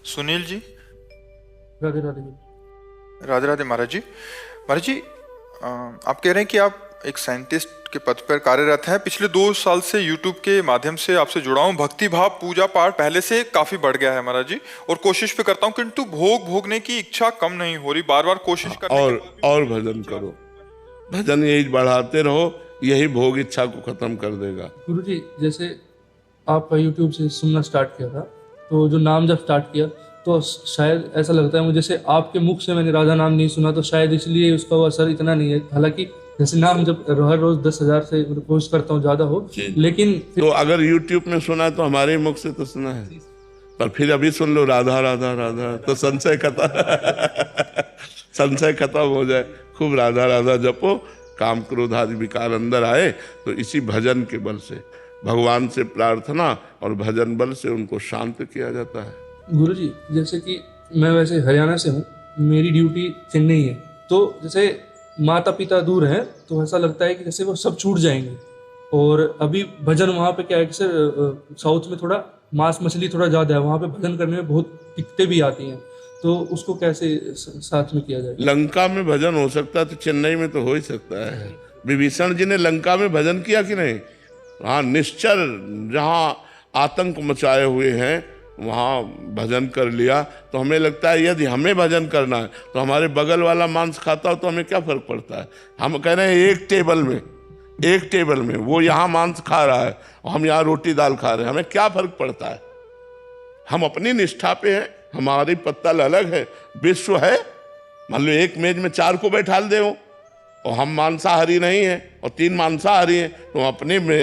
सुनील जी। राधे राधे। राधे राधे महाराज जी। महाराज जी, आप कह रहे हैं कि आप एक साइंटिस्ट के पद पर कार्यरत हैं। पिछले 2 साल से यूट्यूब के माध्यम से आपसे जुड़ा हूँ। भक्ति भाव पूजा पाठ पहले से काफी बढ़ गया है महाराज जी, और कोशिश भी करता हूँ, किंतु भोग भोगने की इच्छा कम नहीं हो रही। बार बार कोशिश करने के बाद भी और भजन करो, भजन यही बढ़ाते रहो, यही भोग इच्छा को खत्म कर देगा। गुरुजी, जैसे आपका यूट्यूब से सुनना स्टार्ट किया था, तो जो नाम जब स्टार्ट किया तो शायद ऐसा लगता है मुझे, जैसे आपके मुख से मैंने राधा नाम नहीं सुना, तो शायद इसलिए उसका वो असर इतना नहीं है। हालांकि जैसे नाम जब हर रोज 10,000 से कोशिश करता हूँ ज्यादा हो, लेकिन तो अगर यूट्यूब में सुना है तो हमारे मुख से तो सुना है, पर फिर अभी सुन लो राधा राधा राधा, तो संशय संशय खत्म हो जाए। खूब राधा राधा जपो, काम क्रोध आदि विकार अंदर आए तो इसी भजन के बल से, भगवान से प्रार्थना और भजन बल से उनको शांत किया जाता है। गुरुजी, जैसे कि मैं वैसे हरियाणा से हूँ, मेरी ड्यूटी चेन्नई है, तो जैसे माता पिता दूर हैं तो ऐसा लगता है कि जैसे वो सब छूट जाएंगे। और अभी भजन वहाँ पे क्या है कि सर, साउथ में थोड़ा मांस मछली थोड़ा ज़्यादा है, वहाँ पे भजन करने में बहुत दिक्कतें भी आती हैं, तो उसको कैसे साथ में किया जाए? लंका में भजन हो सकता है तो चेन्नई में तो हो ही सकता है। विभीषण जी ने लंका में भजन किया कि नहीं? हाँ, निश्चर जहाँ आतंक मचाए हुए हैं वहाँ भजन कर लिया। तो हमें लगता है यदि हमें भजन करना है तो हमारे बगल वाला मांस खाता हो तो हमें क्या फर्क पड़ता है? हम कह रहे हैं एक टेबल में वो यहाँ मांस खा रहा है और हम यहाँ रोटी दाल खा रहे हैं, हमें क्या फर्क पड़ता है? हम अपनी निष्ठा पे हैं, हमारी पत्तल अलग है, विश्व है। मान लो एक मेज में 4 को बैठा दे हो और हम मांसाहारी नहीं हैं और 3 मांसाहारी हैं, तो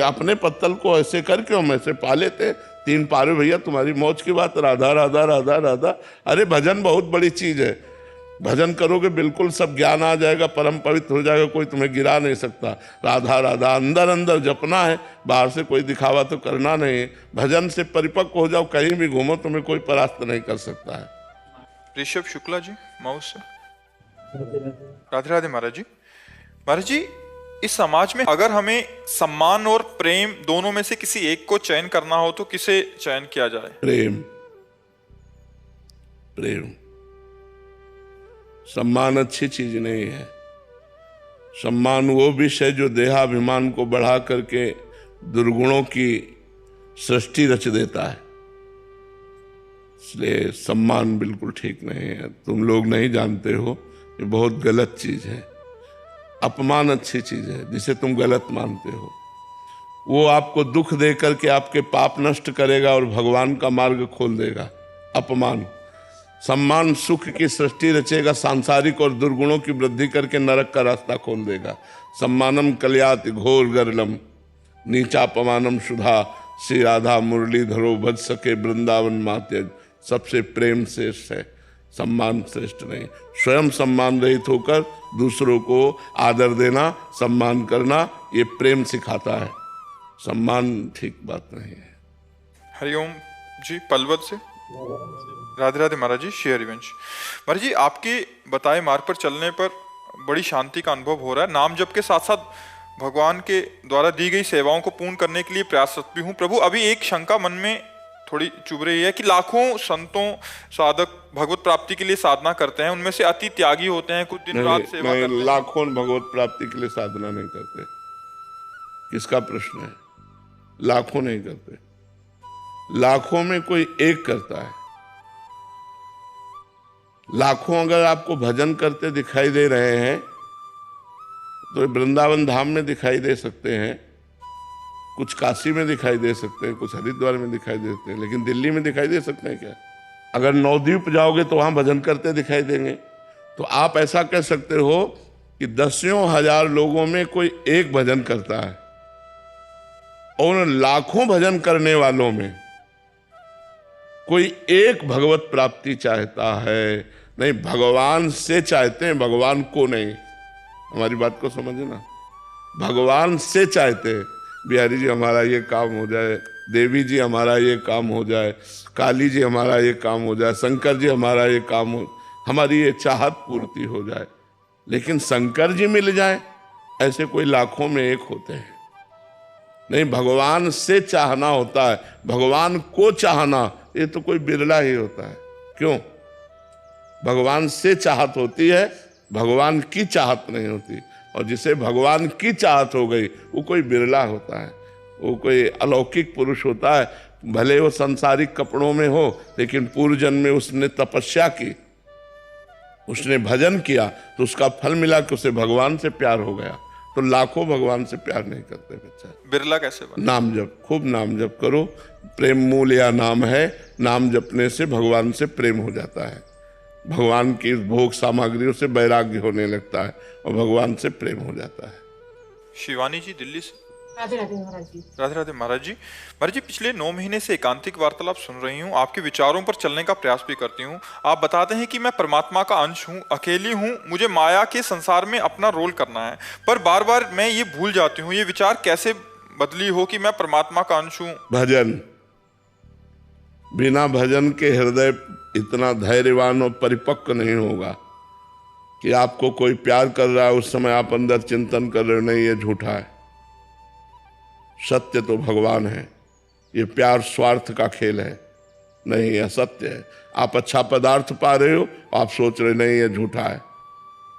अपने पत्तल को ऐसे करके हम ऐसे पा लेते हैं। 3 पारे भैया, तुम्हारी मौज की बात। राधा राधा राधा राधा। अरे भजन बहुत बड़ी चीज है, भजन करोगे बिल्कुल सब ज्ञान आ जाएगा, परम पवित्र हो जाएगा, कोई तुम्हें गिरा नहीं सकता। राधा राधा अंदर अंदर जपना है, बाहर से कोई दिखावा तो करना नहीं है। भजन से परिपक्व हो जाओ, कहीं भी घूमो तुम्हें कोई परास्त नहीं कर सकता है। ऋषभ शुक्ला जी माउस से। राधे राधे महाराज जी। महाराज जी, इस समाज में अगर हमें सम्मान और प्रेम दोनों में से किसी एक को चयन करना हो तो किसे चयन किया जाए? प्रेम। प्रेम। सम्मान अच्छी चीज नहीं है। सम्मान वो विषय जो देहाभिमान को बढ़ा करके दुर्गुणों की सृष्टि रच देता है, इसलिए सम्मान बिल्कुल ठीक नहीं है। तुम लोग नहीं जानते हो, ये बहुत गलत चीज है। अपमान अच्छी चीज है, जिसे तुम गलत मानते हो। वो आपको दुख दे करके आपके पाप नष्ट करेगा और भगवान का मार्ग खोल देगा। अपमान। सम्मान सुख की सृष्टि रचेगा, सांसारिक और दुर्गुणों की वृद्धि करके नरक का रास्ता खोल देगा। सम्मानम कल्याति घोर गरलम, नीचापमानम सुधा। श्री राधा मुरलीधरो भज सके वृंदावन मात्यज। सबसे प्रेम श्रेष्ठ है, सम्मान श्रेष्ठ नहीं। स्वयं सम्मान रहित होकर दूसरों को आदर देना, सम्मान करना, ये प्रेम सिखाता है। सम्मान ठीक बात नहीं है। हरिओम जी पलवत से। राधे राधे महाराज जी। श्री हरिवंश। महाराज जी, आपके बताए मार्ग पर चलने पर बड़ी शांति का अनुभव हो रहा है। नाम जप के साथ साथ भगवान के द्वारा दी गई सेवाओं को पूर्ण करने के लिए प्रयासरत भी हूँ। प्रभु, अभी एक शंका मन में थोड़ी चुभ रही है कि लाखों संतों साधक भगवत प्राप्ति के लिए साधना करते हैं, उनमें से अति त्यागी होते हैं, कुछ दिन रात सेवा करते हैं। लाखों भगवत प्राप्ति के लिए साधना नहीं करते। किसका प्रश्न है? लाखों नहीं करते, लाखों में कोई एक करता है। लाखों अगर आपको भजन करते दिखाई दे रहे हैं तो वृंदावन धाम में दिखाई दे सकते हैं, कुछ काशी में दिखाई दे सकते हैं, कुछ हरिद्वार में दिखाई दे सकते हैं, लेकिन दिल्ली में दिखाई दे सकते हैं क्या? अगर नवद्वीप जाओगे तो वहां भजन करते दिखाई देंगे। तो आप ऐसा कह सकते हो कि 10,000 लोगों में कोई एक भजन करता है, और लाखों भजन करने वालों में कोई एक भगवत प्राप्ति चाहता है। नहीं, भगवान से चाहते हैं, भगवान को नहीं। हमारी बात को समझना, भगवान से चाहते हैं। बिहारी जी हमारा ये काम हो जाए, देवी जी हमारा ये काम हो जाए, काली जी हमारा ये काम हो जाए, शंकर जी हमारा ये काम हो, हमारी ये चाहत पूर्ति हो जाए। लेकिन शंकर जी मिल जाए ऐसे कोई लाखों में एक होते हैं। नहीं, भगवान से चाहना होता है, भगवान को चाहना ये तो कोई बिरला ही होता है। क्यों? भगवान से चाहत होती है, भगवान की चाहत नहीं होती। और जिसे भगवान की चाहत हो गई वो कोई बिरला होता है, वो कोई अलौकिक पुरुष होता है। भले वो संसारिक कपड़ों में हो, लेकिन पूर्व जन्म में उसने तपस्या की, उसने भजन किया, तो उसका फल मिला कि उसे भगवान से प्यार हो गया। तो लाखों भगवान से प्यार नहीं करते बच्चा। बिरला कैसे बना? नाम जप, खूब नाम जप करो। प्रेम मूल या नाम है, नाम जपने से भगवान से प्रेम हो जाता है, भगवान की भोग सामग्रियों से वैराग्य होने लगता है और भगवान से प्रेम हो जाता है। शिवानी जी दिल्ली से। राधे राधे महाराज जी। राधे राधे महाराज जी। महाराज जी, पिछले 9 महीने से एकांतिक वार्तालाप सुन रही हूँ, आपके विचारों पर चलने का प्रयास भी करती हूँ। आप बताते हैं कि मैं परमात्मा का अंश हूँ, अकेली हूँ, मुझे माया के संसार में अपना रोल करना है, पर बार बार मैं ये भूल जाती हूँ। ये विचार कैसे बदली हो कि मैं परमात्मा का अंश हूँ? भजन, बिना भजन के हृदय इतना धैर्यवान और परिपक्व नहीं होगा कि आपको कोई प्यार कर रहा है, उस समय आप अंदर चिंतन कर रहे हो नहीं ये झूठा है, सत्य तो भगवान है, ये प्यार स्वार्थ का खेल है, नहीं यह सत्य है। आप अच्छा पदार्थ पा रहे हो, आप सोच रहे नहीं ये झूठा है,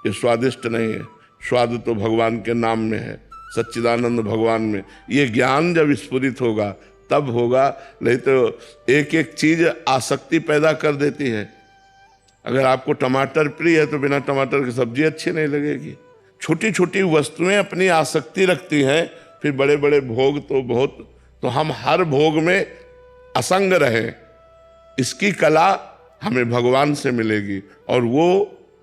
ये स्वादिष्ट नहीं है, स्वाद तो भगवान के नाम में है, सच्चिदानंद भगवान में। ये ज्ञान जब स्फुरित होगा तब होगा, नहीं तो एक एक चीज आसक्ति पैदा कर देती है। अगर आपको टमाटर प्रिय है तो बिना टमाटर की सब्जी अच्छी नहीं लगेगी। छोटी छोटी वस्तुएं अपनी आसक्ति रखती हैं, फिर बड़े बड़े भोग तो बहुत। तो हम हर भोग में असंग रहें, इसकी कला हमें भगवान से मिलेगी और वो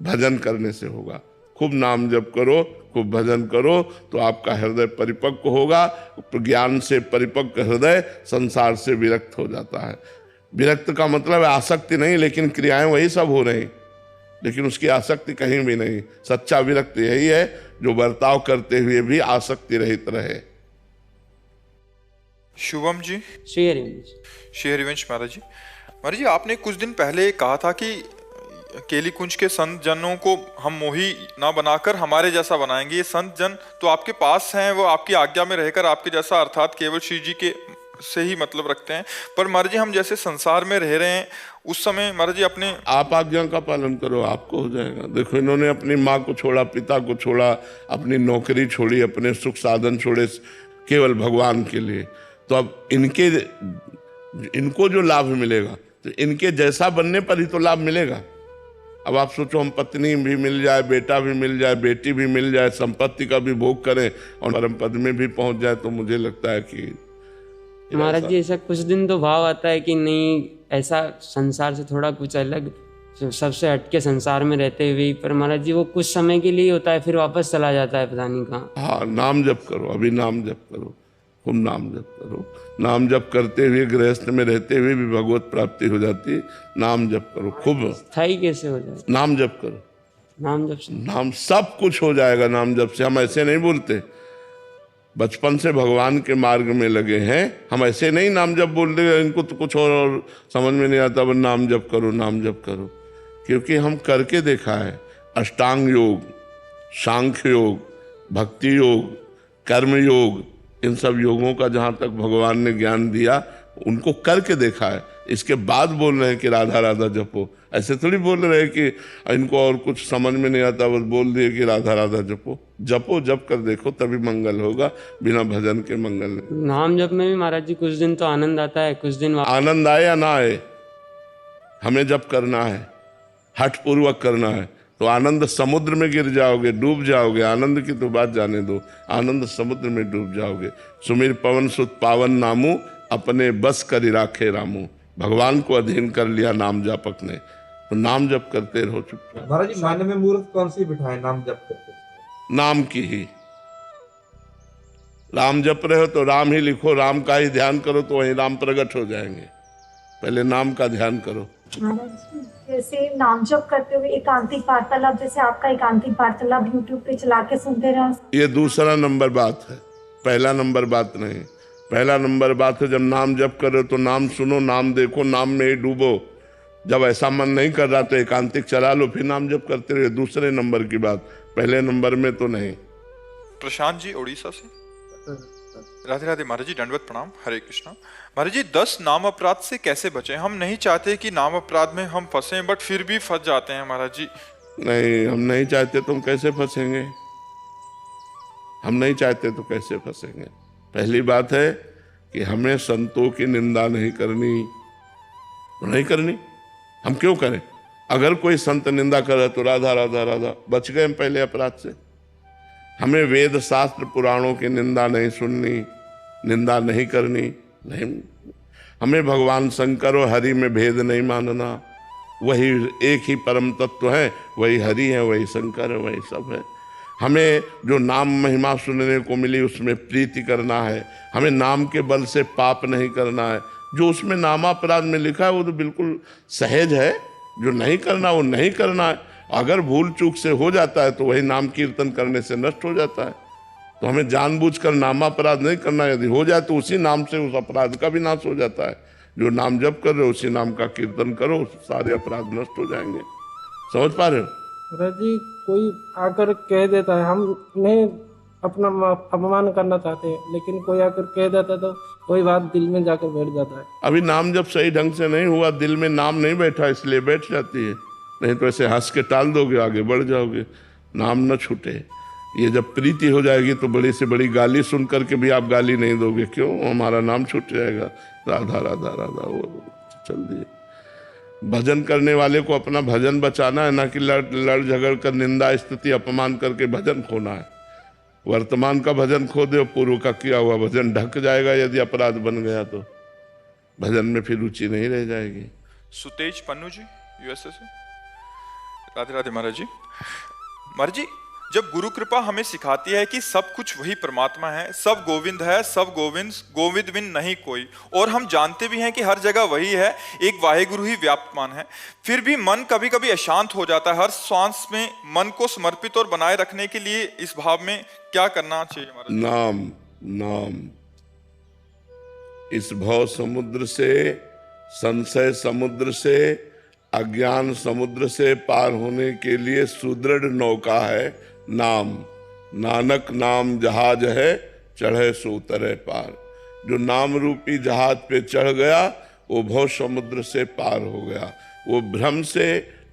भजन करने से होगा। खूब नाम जप करो, खूब भजन करो, तो आपका हृदय परिपक्व होगा। ज्ञान से परिपक्व हृदय संसार से विरक्त हो जाता है। विरक्त का मतलब आसक्ति नहीं, लेकिन क्रियाएं वही सब हो रही, लेकिन उसकी आसक्ति कहीं भी नहीं। सच्चा विरक्त यही है जो बर्ताव करते हुए भी आसक्ति रहित रहे। शुभम जी। श्री हरिवंश। श्री हरिवंश महाराज जी। महाराज जी, आपने कुछ दिन पहले कहा था कि केली कुंज के संत जनों को हम मोही ना बनाकर हमारे जैसा बनाएंगे। ये संत जन तो आपके पास हैं, वो आपकी आज्ञा में रहकर आपके जैसा अर्थात केवल श्री जी के से ही मतलब रखते हैं। पर महाराज जी, हम जैसे संसार में रह रहे हैं उस समय महाराज जी अपने आप आज्ञा का पालन करो, आपको हो जाएगा। देखो, इन्होंने अपनी माँ को छोड़ा, पिता को छोड़ा, अपनी नौकरी छोड़ी, अपने सुख साधन छोड़े केवल भगवान के लिए। तो अब इनको जो लाभ मिलेगा तो इनके जैसा बनने पर ही तो लाभ मिलेगा। अब आप सोचो, हम पत्नी भी मिल जाए, बेटा भी मिल जाए, बेटी भी मिल जाए, संपत्ति का भी भोग करें और परम पद में भी पहुंच जाए, तो मुझे लगता है कि महाराज जी ऐसा कुछ दिन तो भाव आता है कि नहीं, ऐसा संसार से थोड़ा कुछ अलग, सबसे हटके संसार में रहते हुए। पर महाराज जी वो कुछ समय के लिए होता है, फिर वापस चला जाता है, पता नहीं कहाँ। हाँ, नाम जप करो, अभी नाम जप करो, खूब नाम जप करो। नाम जप करते हुए गृहस्थ में रहते हुए भी भगवत प्राप्ति हो जाती है। नाम जप करो खूब। स्थायी कैसे हो जाए? नाम जप करो, नाम जब से नाम सब कुछ हो जाएगा नाम जप से। हम ऐसे नहीं बोलते, बचपन से भगवान के मार्ग में लगे हैं, हम ऐसे नहीं नाम जप बोल रहे। इनको तो कुछ और समझ में नहीं आता, बस नाम जप करो, नाम जप करो। क्योंकि हम करके देखा है, अष्टांग योग, सांख्य योग, भक्ति योग, कर्म योग, इन सब योगों का जहाँ तक भगवान ने ज्ञान दिया उनको करके देखा है। इसके बाद बोल रहे हैं कि राधा राधा जपो। ऐसे थोड़ी बोल रहे हैं कि इनको और कुछ समझ में नहीं आता, बस बोल दिए कि राधा राधा जपो। जपो, जप कर देखो, तभी मंगल होगा, बिना भजन के मंगल नहीं। नाम जप में भी महाराज जी कुछ दिन तो आनंद आता है, कुछ दिन आनंद आए या ना आए, हमें जप करना है, हठ पूर्वक करना है। तो आनंद समुद्र में गिर जाओगे, डूब जाओगे। आनंद की तो बात जाने दो, आनंद समुद्र में डूब जाओगे। सुमिर पवन सुत पावन नामू, अपने बस करि राखे रामू। भगवान को अधीन कर लिया नाम जापक ने, तो नाम जप करते रहो चुपचाप। महाराज जी, माने में मूर्त कौन सी बिठाए नाम जप करते? नाम की ही। राम जप रहे हो तो राम ही लिखो, राम का ही ध्यान करो, तो वहीं राम प्रकट हो जाएंगे। पहले नाम का ध्यान करो। महाराज जी, जैसे नाम जप करते हुए एकांतिक वार्तालाप, जैसे आपका एकांतिक वार्तालाप यूट्यूब पे चला के सुनते रहो, ये दूसरा नंबर बात है, पहला नंबर बात नहीं। पहला नंबर बात है जब नाम जप करो तो नाम सुनो, नाम देखो, नाम में ही डूबो। जब ऐसा मन नहीं कर रहा तो एकांतिक चला लो, फिर नाम जप करते रहो। दूसरे नंबर की बात, पहले नंबर में तो नहीं। प्रशांत जी उड़ीसा से। राधे राधे महाराज जी, दंडवत प्रणाम, हरे कृष्णा। महाराज जी 10 नाम अपराध से कैसे बचें? हम नहीं चाहते कि नाम अपराध में हम फंसे, बट फिर भी फंस जाते हैं महाराज जी। नहीं, हम नहीं चाहते तो हम कैसे फंसेंगे? हम नहीं चाहते तो कैसे फंसेंगे? पहली बात है कि हमें संतों की निंदा नहीं करनी, हम क्यों करें? अगर कोई संत निंदा करे तो राधा राधा राधा, बच गए हम पहले अपराध से। हमें वेद शास्त्र पुराणों की निंदा नहीं सुननी, निंदा नहीं करनी, नहीं। हमें भगवान शंकर और हरि में भेद नहीं मानना, वही एक ही परम तत्व है, वही हरि है, वही शंकर है, वही सब है। हमें जो नाम महिमा सुनने को मिली उसमें प्रीति करना है, हमें नाम के बल से पाप नहीं करना है। जो उसमें नामापराध में लिखा है वो तो बिल्कुल सहज है, जो नहीं करना वो नहीं करना है। अगर भूल चूक से हो जाता है तो वही नाम कीर्तन करने से नष्ट हो जाता है। तो हमें जानबूझकर नामापराध नहीं करना, यदि हो जाए तो उसी नाम से उस अपराध का भी नाश हो जाता है। जो नाम जप कर रहे हो उसी नाम का कीर्तन करो, सारे अपराध नष्ट हो जाएंगे। समझ पा रहे हो? महाराज जी कोई आकर कह देता है, हम नहीं अपना अपमान करना चाहते हैं, लेकिन कोई आकर कह देता है तो कोई बात दिल में जाकर बैठ जाता है। अभी नाम जब सही ढंग से नहीं हुआ, दिल में नाम नहीं बैठा इसलिए बैठ जाती है, नहीं तो ऐसे हंस के टाल दोगे, आगे बढ़ जाओगे, नाम न छूटे। ये जब प्रीति हो जाएगी तो बड़ी से बड़ी गाली सुन करके भी आप गाली नहीं दोगे, क्यों? हमारा नाम छूट जाएगा, राधा राधा राधा, वो चल दिए। भजन करने वाले को अपना भजन बचाना है, ना कि लड़ झगड़ कर निंदा स्तुति अपमान करके भजन खोना है। वर्तमान का भजन खो दे, पूर्व का किया हुआ भजन ढक जाएगा। यदि अपराध बन गया तो भजन में फिर रुचि नहीं रह जाएगी। सुतेज पन्नू जी यूएसए से, राधे राधे महाराज जी। महाराज जी जब गुरु कृपा हमें सिखाती है कि सब कुछ वही परमात्मा है, सब गोविंद है, सब गोविंद बिन नहीं कोई, और हम जानते भी हैं कि हर जगह वही है, एक वाहेगुरु ही व्याप्तमान है, फिर भी मन कभी कभी अशांत हो जाता है। हर श्वास में मन को समर्पित और बनाए रखने के लिए इस भाव में क्या करना चाहिए महाराज? नाम नाम। इस भव समुद्र से, संशय समुद्र से, अज्ञान समुद्र से पार होने के लिए सुदृढ़ नौका है नाम। नानक नाम जहाज है, चढ़े सो उतरे पार। जो नाम रूपी जहाज पे चढ़ गया वो भव समुद्र से पार हो गया, वो भ्रम से,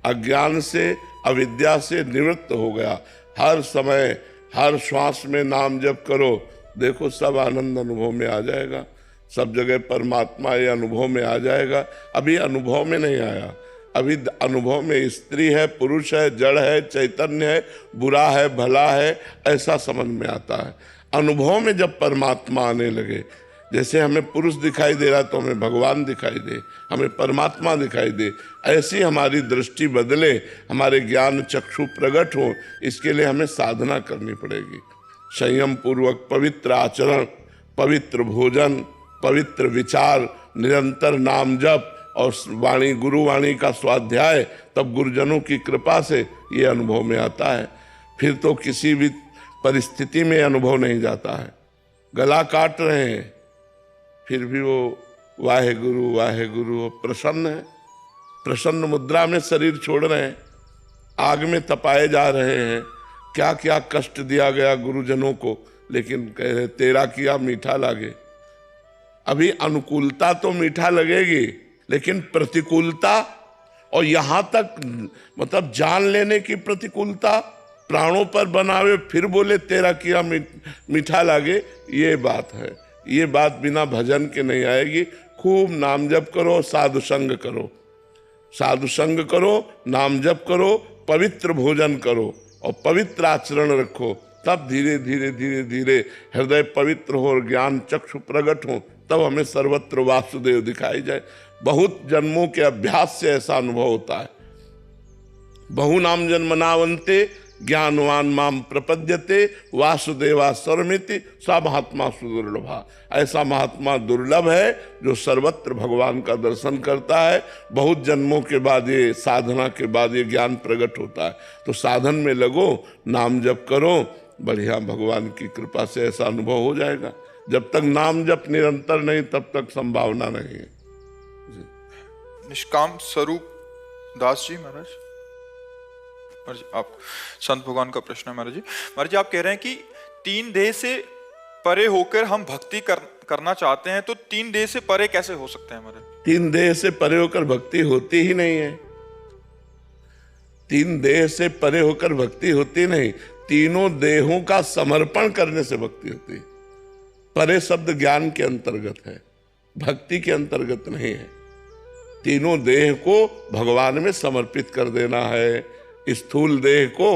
अज्ञान से, अविद्या से निवृत्त हो गया। हर समय हर श्वास में नाम जप करो, देखो सब आनंद अनुभव में आ जाएगा, सब जगह परमात्मा ये अनुभव में आ जाएगा। अभी अनुभव में नहीं आया, अभी अनुभव में स्त्री है, पुरुष है, जड़ है, चैतन्य है, बुरा है, भला है, ऐसा समझ में आता है। अनुभव में जब परमात्मा आने लगे, जैसे हमें पुरुष दिखाई दे रहा तो हमें भगवान दिखाई दे, हमें परमात्मा दिखाई दे, ऐसी हमारी दृष्टि बदले, हमारे ज्ञान चक्षु प्रकट हो, इसके लिए हमें साधना करनी पड़ेगी। संयम पूर्वक पवित्र आचरण, पवित्र भोजन, पवित्र विचार, निरंतर नाम जप और वाणी, गुरु वाणी का स्वाध्याय, तब गुरुजनों की कृपा से ये अनुभव में आता है। फिर तो किसी भी परिस्थिति में अनुभव नहीं जाता है। गला काट रहे हैं फिर भी वो वाहे गुरु प्रसन्न है, प्रसन्न मुद्रा में शरीर छोड़ रहे हैं, आग में तपाए जा रहे हैं, क्या क्या कष्ट दिया गया गुरुजनों को, लेकिन कह रहे तेरा किया मीठा लागे। अभी अनुकूलता तो मीठा लगेगी, लेकिन प्रतिकूलता और यहाँ तक मतलब जान लेने की प्रतिकूलता, प्राणों पर बनावे फिर बोले तेरा किया मीठा लागे, ये बात है। ये बात बिना भजन के नहीं आएगी। खूब नाम जप करो, साधु संग करो, साधु संग करो, नाम जप करो, पवित्र भोजन करो और पवित्र आचरण रखो, तब धीरे धीरे धीरे धीरे हृदय पवित्र हो और ज्ञान चक्षु प्रकट हो, तब हमें सर्वत्र वासुदेव दिखाई जाए। बहुत जन्मों के अभ्यास से ऐसा अनुभव होता है। बहु नाम जन्मनावंते ज्ञानवान माम प्रपद्यते वासुदेवा सर्वमिति सा महात्मा सुदुर्लभा। ऐसा महात्मा दुर्लभ है जो सर्वत्र भगवान का दर्शन करता है। बहुत जन्मों के बाद ये साधना के बाद ये ज्ञान प्रकट होता है। तो साधन में लगो, नाम जप करो, बढ़िया भगवान की कृपा से ऐसा अनुभव हो जाएगा। जब तक नाम जप निरंतर नहीं तब तक संभावना नहीं है। निष्काम स्वरूप दास जी महाराज, आप संत भगवान का प्रश्न है महाराज जी। आप कह रहे हैं कि तीन देह से परे होकर हम भक्ति करना चाहते हैं तो तीन देह से परे कैसे हो सकते हैं हमारे? तीन देह से परे होकर भक्ति होती ही नहीं है। तीन देह से परे होकर भक्ति होती नहीं, तीनों देहों का समर्पण करने से भक्ति होती है। परे शब्द ज्ञान के अंतर्गत है, भक्ति के अंतर्गत नहीं है। तीनों देह को भगवान में समर्पित कर देना है। स्थूल देह को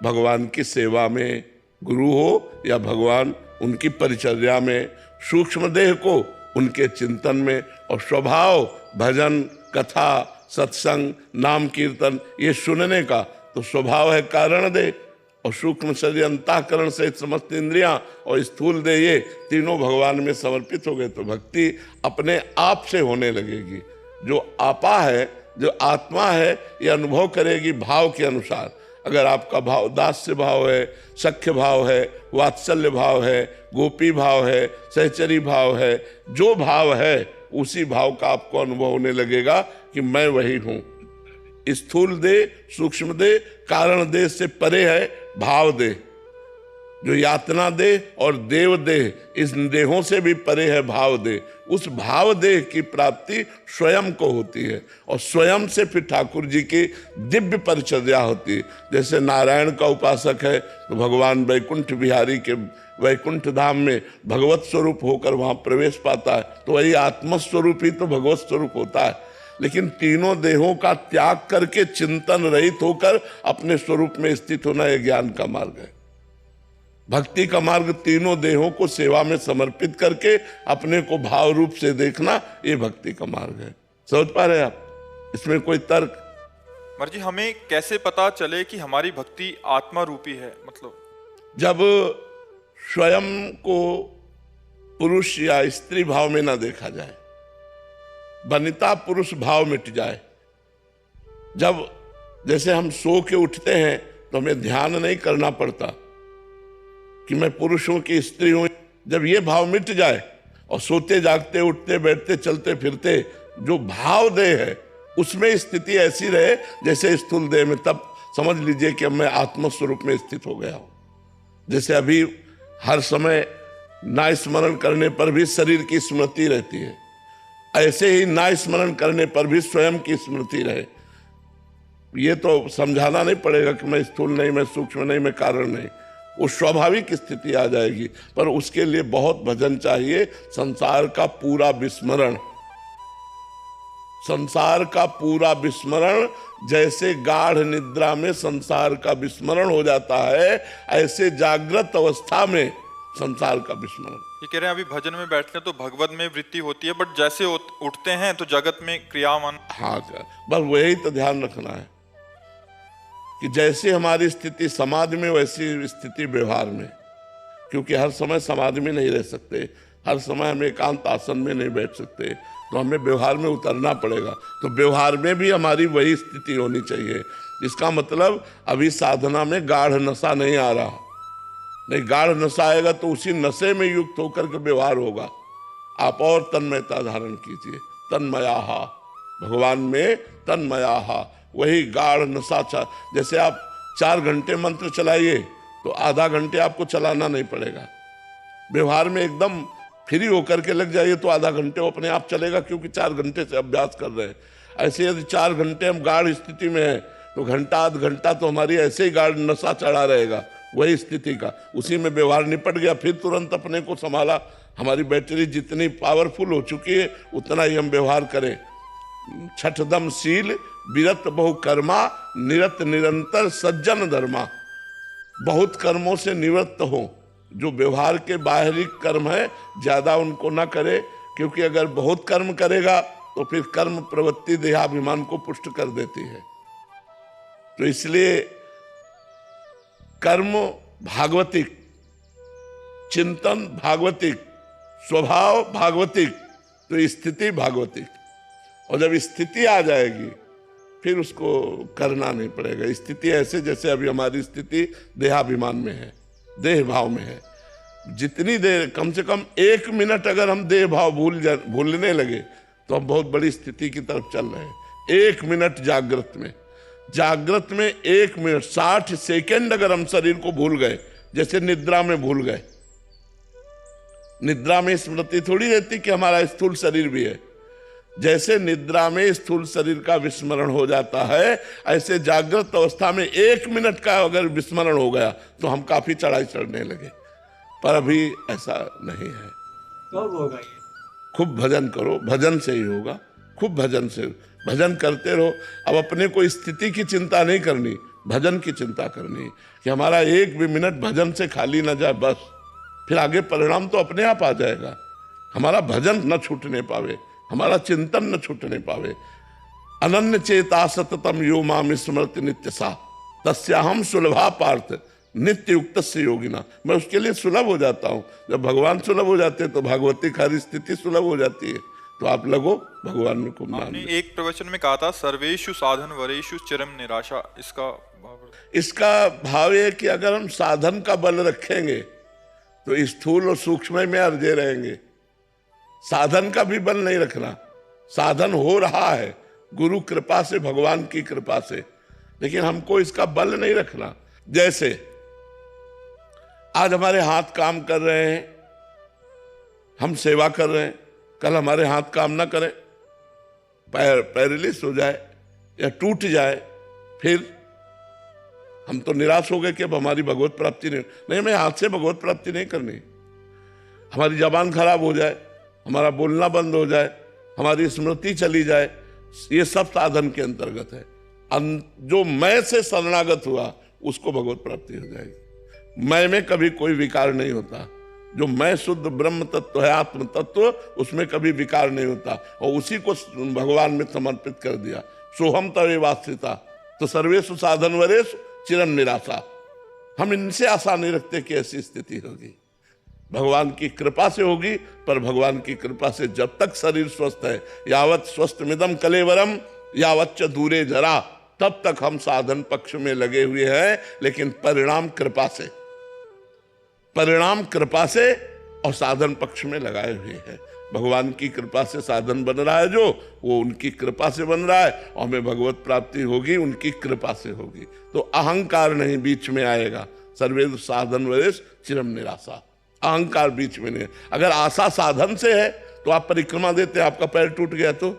भगवान की सेवा में, गुरु हो या भगवान उनकी परिचर्या में, सूक्ष्म देह को उनके चिंतन में, और स्वभाव भजन कथा सत्संग नाम कीर्तन ये सुनने का तो स्वभाव है कारण देह, और सूक्ष्म शरीर अंतःकरण से समस्त इंद्रियां और स्थूल देह ये तीनों भगवान में समर्पित हो गए तो भक्ति अपने आप से होने लगेगी। जो आपा है, जो आत्मा है, ये अनुभव करेगी भाव के अनुसार। अगर आपका भाव दास्य भाव है, सख्य भाव है, वात्सल्य भाव है, गोपी भाव है, सहचरी भाव है, जो भाव है उसी भाव का आपको अनुभव होने लगेगा कि मैं वही हूं। स्थूल देह सूक्ष्म देह कारण देह से परे है भाव देह, जो यातना देह और देव देह इस देहों से भी परे है भाव देह। उस भाव देह की प्राप्ति स्वयं को होती है, और स्वयं से फिर ठाकुर जी की दिव्य परिचर्या होती है। जैसे नारायण का उपासक है तो भगवान वैकुंठ बिहारी के वैकुंठ धाम में भगवत स्वरूप होकर वहां प्रवेश पाता है, तो वही आत्मस्वरूप ही तो भगवत स्वरूप होता है। लेकिन तीनों देहों का त्याग करके चिंतन रहित होकर अपने स्वरूप में स्थित होना यह ज्ञान का मार्ग है। भक्ति का मार्ग तीनों देहों को सेवा में समर्पित करके अपने को भाव रूप से देखना, ये भक्ति का मार्ग है। समझ पा रहे हैं आप? इसमें कोई तर्क? महाराज जी, हमें कैसे पता चले कि हमारी भक्ति आत्मा रूपी है? मतलब जब स्वयं को पुरुष या स्त्री भाव में ना देखा जाए, वनिता पुरुष भाव मिट जाए। जब जैसे हम सो के उठते हैं तो हमें ध्यान नहीं करना पड़ता कि मैं पुरुष हूं कि स्त्री हूं। जब ये भाव मिट जाए और सोते जागते उठते बैठते चलते फिरते जो भाव देह है उसमें स्थिति ऐसी रहे जैसे स्थूल देह में, तब समझ लीजिए कि अब मैं आत्मस्वरूप में स्थित हो गया हूं। जैसे अभी हर समय ना स्मरण करने पर भी शरीर की स्मृति रहती है, ऐसे ही ना स्मरण करने पर भी स्वयं की स्मृति रहे। ये तो समझाना नहीं पड़ेगा कि मैं स्थूल नहीं, मैं सूक्ष्म नहीं, मैं कारण नहीं, वो स्वाभाविक स्थिति आ जाएगी। पर उसके लिए बहुत भजन चाहिए। संसार का पूरा विस्मरण, संसार का पूरा विस्मरण, जैसे गाढ़ निद्रा में संसार का विस्मरण हो जाता है, ऐसे जागृत अवस्था में संसार का विस्मरण। ये कह रहे हैं अभी भजन में बैठते हैं तो भगवत में वृत्ति होती है, बट जैसे उठते हैं तो जगत में क्रियामान। हाँ, बस वही तो ध्यान रखना है कि जैसे हमारी स्थिति समाधि में वैसी स्थिति व्यवहार में, क्योंकि हर समय समाधि में नहीं रह सकते, हर समय हम एकांत आसन में नहीं बैठ सकते, तो हमें व्यवहार में उतरना पड़ेगा। तो व्यवहार में भी हमारी वही स्थिति होनी चाहिए। इसका मतलब अभी साधना में गाढ़ नशा नहीं आ रहा, नहीं, गाढ़ नशा आएगा तो उसी नशे में युक्त होकर के व्यवहार होगा। आप और तन्मयता धारण कीजिए, तन्मयाहा, भगवान में तन्मयाहा, वही गाढ़ नशा। जैसे आप 4 घंटे मंत्र चलाइए तो आधा घंटे आपको चलाना नहीं पड़ेगा। व्यवहार में एकदम फ्री होकर के लग जाइए तो आधा घंटे वो अपने आप चलेगा, क्योंकि 4 घंटे से अभ्यास कर रहे हैं। ऐसे यदि 4 घंटे हम गाढ़ स्थिति में हैं तो घंटा आध घंटा तो हमारी ऐसे ही गाढ़ नशा चढ़ा रहेगा, वही स्थिति का। उसी में व्यवहार निपट गया, फिर तुरंत अपने को संभाला। हमारी बैटरी जितनी पावरफुल हो चुकी है उतना ही हम व्यवहार करें। छठदम शील विरत बहु कर्मा, निरत निरंतर सज्जन धर्मा। बहुत कर्मों से निवृत्त हो, जो व्यवहार के बाहरी कर्म है ज्यादा उनको ना करे, क्योंकि अगर बहुत कर्म करेगा तो फिर कर्म प्रवृत्ति देहाभिमान को पुष्ट कर देती है। तो इसलिए कर्म भागवतिक, चिंतन भागवतिक, स्वभाव भागवतिक, तो स्थिति भागवतिक। और जब स्थिति आ जाएगी फिर उसको करना नहीं पड़ेगा। स्थिति ऐसे जैसे अभी हमारी स्थिति देहाभिमान में है, देह भाव में है। जितनी देर, कम से कम 1 मिनट अगर हम देह भाव भूलने लगे तो हम बहुत बड़ी स्थिति की तरफ चल रहे हैं। 1 मिनट जागृत में 1 मिनट 60 सेकंड अगर हम शरीर को भूल गए, जैसे निद्रा में भूल गए, निद्रा में स्मृति थोड़ी रहती कि हमारा स्थूल शरीर भी है। जैसे निद्रा में स्थूल शरीर का विस्मरण हो जाता है, ऐसे जागृत अवस्था में 1 मिनट का अगर विस्मरण हो गया तो हम काफी चढ़ाई चढ़ने लगे, पर अभी ऐसा नहीं है। कब होगा ये? खूब भजन करो, भजन से ही होगा। खूब भजन से भजन करते रहो। अब अपने को स्थिति की चिंता नहीं करनी, भजन की चिंता करनी कि हमारा 1 भी मिनट भजन से खाली ना जाए, बस फिर आगे परिणाम तो अपने आप आ जाएगा। हमारा भजन न छूटने पावे, हमारा चिंतन न छूटने पावे। अनन्य चेता सततम यो माम स्मृति नित्य सा तस्याहम सुलभा पार्थ नित्य युक्त से योगिना। मैं उसके लिए सुलभ हो जाता हूँ। जब भगवान सुलभ हो जाते हैं तो भागवती खारी स्थिति सुलभ हो जाती है। तो आप लगो भगवान में खूब नाम आपने लो। एक प्रवचन में कहा था सर्वेषु साधन वरेषु चिरम निराशा, इसका भाव है कि अगर हम साधन का बल रखेंगे तो स्थूल और सूक्ष्म में अर्जे रहेंगे। साधन का भी बल नहीं रखना। साधन हो रहा है गुरु कृपा से, भगवान की कृपा से, लेकिन हमको इसका बल नहीं रखना। जैसे आज हमारे हाथ काम कर रहे हैं, हम सेवा कर रहे हैं, कल हमारे हाथ काम ना करें, पैर पैरालिस हो जाए या टूट जाए, फिर हम तो निराश हो गए कि अब हमारी भगवत प्राप्ति नहीं, हमें हाथ से भगवत प्राप्ति नहीं करनी। हमारी जबान खराब हो जाए, हमारा बोलना बंद हो जाए, हमारी स्मृति चली जाए, ये सब साधन के अंतर्गत है। जो मैं से शरणागत हुआ उसको भगवत प्राप्ति हो जाएगी। मैं में कभी कोई विकार नहीं होता। जो मैं शुद्ध ब्रह्म तत्व है, आत्म तत्व, उसमें कभी विकार नहीं होता, और उसी को भगवान में समर्पित कर दिया। सोहम तवे वास्तिता तो सर्वेषु साधन वरेषु चिरम निराशा। हम इनसे आशा नहीं रखते कि ऐसी स्थिति होगी, भगवान की कृपा से होगी। पर भगवान की कृपा से जब तक शरीर स्वस्थ है, यावत स्वस्थ मिदम कलेवरम यावच्च दूरे जरा, तब तक हम साधन पक्ष में लगे हुए हैं। लेकिन परिणाम कृपा से, परिणाम कृपा से और साधन पक्ष में लगाए हुए हैं। भगवान की कृपा से साधन बन रहा है, जो वो उनकी कृपा से बन रहा है, और हमें भगवत प्राप्ति होगी उनकी कृपा से होगी। तो अहंकार नहीं बीच में आएगा। सर्वे साधन वरेश चिरम निराशा, अहंकार बीच में नहीं। अगर आशा साधन से है तो आप परिक्रमा देते, आपका पैर टूट गया तो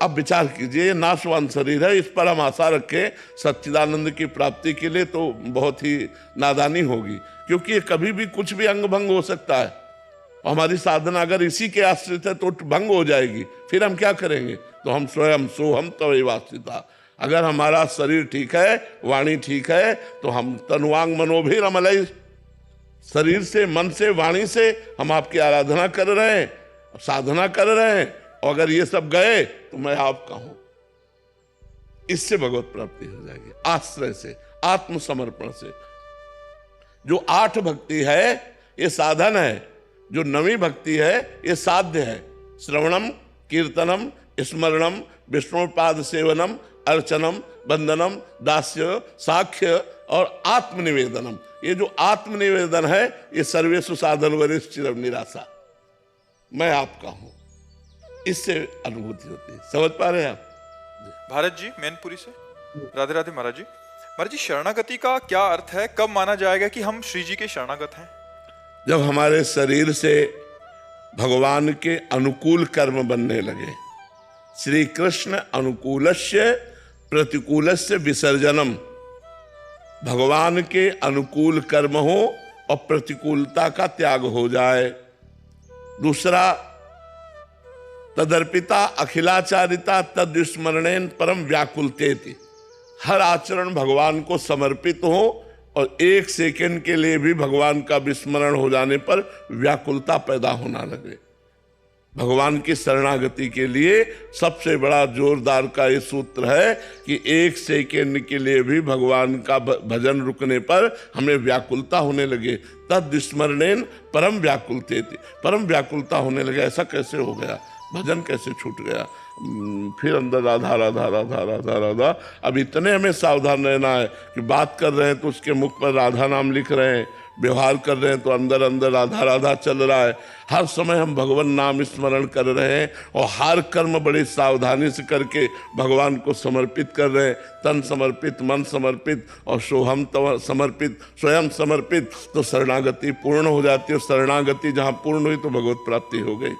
अब विचार कीजिए, नाशवान शरीर है, इस पर हम आशा रखें सच्चिदानंद की प्राप्ति के लिए, तो बहुत ही नादानी होगी। क्योंकि ये कभी भी कुछ भी अंग भंग हो सकता है। हमारी साधना अगर इसी के आश्रित है तो भंग हो जाएगी। फिर हम क्या करेंगे? तो हम स्वयं सोहम तवेवास्थिता। अगर हमारा शरीर ठीक है, वाणी ठीक है, तो हम तनुवांग मनोभिरमलय, शरीर से, मन से, वाणी से हम आपकी आराधना कर रहे हैं, साधना कर रहे हैं। और अगर ये सब गए तो मैं आपका हूं। इससे भगवत प्राप्ति हो जाएगी, आश्रय से, आत्मसमर्पण से। जो 8 भक्ति है ये साधन है, जो 9वीं भक्ति है ये साध्य है। श्रवणम, कीर्तनम, स्मरणम, विष्णुपाद सेवनम, अर्चनम, वंदनम, दास्य, साख्य और आत्मनिवेदनम। ये जो आत्मनिवेदन है ये सर्वेषु साधन वरेषु चिरम निराशा, मैं आपका हूं। इससे अनुभूति होती है। समझ पा रहे हैं आप? भारत जी मैनपुरी से, राधे राधे महाराज जी। महाराज जी, शरणागति का क्या अर्थ है? कब माना जाएगा कि हम श्री जी के शरणागत हैं? जब हमारे शरीर से भगवान के अनुकूल कर्म बनने लगे। श्री कृष्ण अनुकूलस्य प्रतिकूलस्य विसर्जनम। भगवान के अनुकूल कर्म हो और प्रतिकूलता का त्याग हो जाए। दूसरा, तदर्पिता अखिलाचारिता तद्विस्मरणेन परम व्याकुलतेति। हर आचरण भगवान को समर्पित हो और 1 सेकंड के लिए भी भगवान का विस्मरण हो जाने पर व्याकुलता पैदा होना लगे। भगवान की शरणागति के लिए सबसे बड़ा जोरदार का ये सूत्र है कि 1 सेकंड के लिए भी भगवान का भजन रुकने पर हमें व्याकुलता होने लगे। तद विस्मरणेन परम व्याकुलतेति। परम व्याकुलता होने लगे। ऐसा कैसे हो गया? भजन कैसे छूट गया? फिर अंदर राधा राधा राधा राधा राधा। अब इतने हमें सावधान रहना है कि बात कर रहे हैं तो उसके मुख पर राधा नाम लिख रहे हैं, व्यवहार कर रहे हैं तो अंदर अंदर राधा राधा चल रहा है। हर समय हम भगवान नाम स्मरण कर रहे हैं और हर कर्म बड़ी सावधानी से करके भगवान को समर्पित कर रहे हैं। तन समर्पित, मन समर्पित और सोहम समर्पित, स्वयं समर्पित, तो शरणागति पूर्ण हो जाती है। शरणागति जहाँ पूर्ण हुई तो भगवत प्राप्ति हो गई।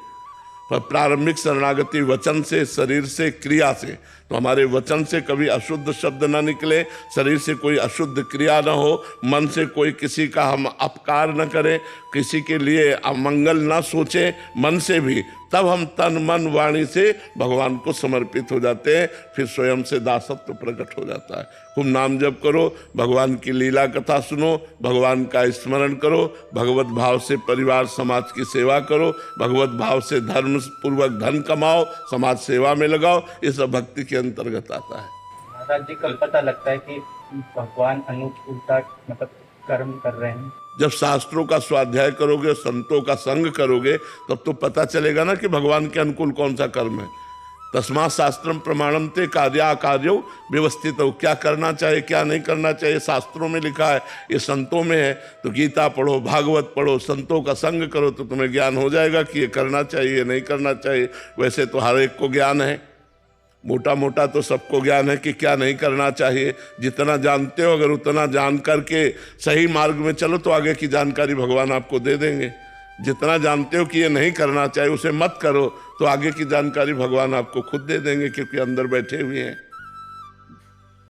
पर प्रारंभिक शरणागति वचन से, शरीर से, क्रिया से, तो हमारे वचन से कभी अशुद्ध शब्द ना निकले, शरीर से कोई अशुद्ध क्रिया ना हो, मन से कोई किसी का हम अपकार न करें, किसी के लिए अमंगल ना सोचें मन से भी, तब हम तन मन वाणी से भगवान को समर्पित हो जाते हैं। फिर स्वयं से दासत्व प्रकट हो जाता है। खूब नाम जप करो, भगवान की लीला कथा सुनो, भगवान का स्मरण करो, भगवत भाव से परिवार समाज की सेवा करो, भगवत भाव से धर्म पूर्वक धन कमाओ, समाज सेवा में लगाओ। ये सब भक्ति के अंतर्गत आता है। महाराज जी, कल पता लगता है कि भगवान उल्टा मतलब कर्म कर रहे हैं। जब शास्त्रों का स्वाध्याय करोगे, संतों का संग करोगे, तब तो पता चलेगा ना कि भगवान के अनुकूल कौन सा कर्म है। तस्मात् शास्त्रम प्रमाणम ते कार्या कार्यो व्यवस्थित हो। क्या करना चाहिए, क्या नहीं करना चाहिए, शास्त्रों में लिखा है, ये संतों में है। तो गीता पढ़ो, भागवत पढ़ो, संतों का संग करो, तो तुम्हें ज्ञान हो जाएगा कि ये करना चाहिए, नहीं करना चाहिए। वैसे तो हर एक को ज्ञान है, मोटा मोटा तो सबको ज्ञान है कि क्या नहीं करना चाहिए। जितना जानते हो, अगर उतना जान करके सही मार्ग में चलो तो आगे की जानकारी भगवान आपको दे देंगे। जितना जानते हो कि ये नहीं करना चाहिए, उसे मत करो, तो आगे की जानकारी भगवान आपको खुद दे देंगे, क्योंकि अंदर बैठे हुए हैं।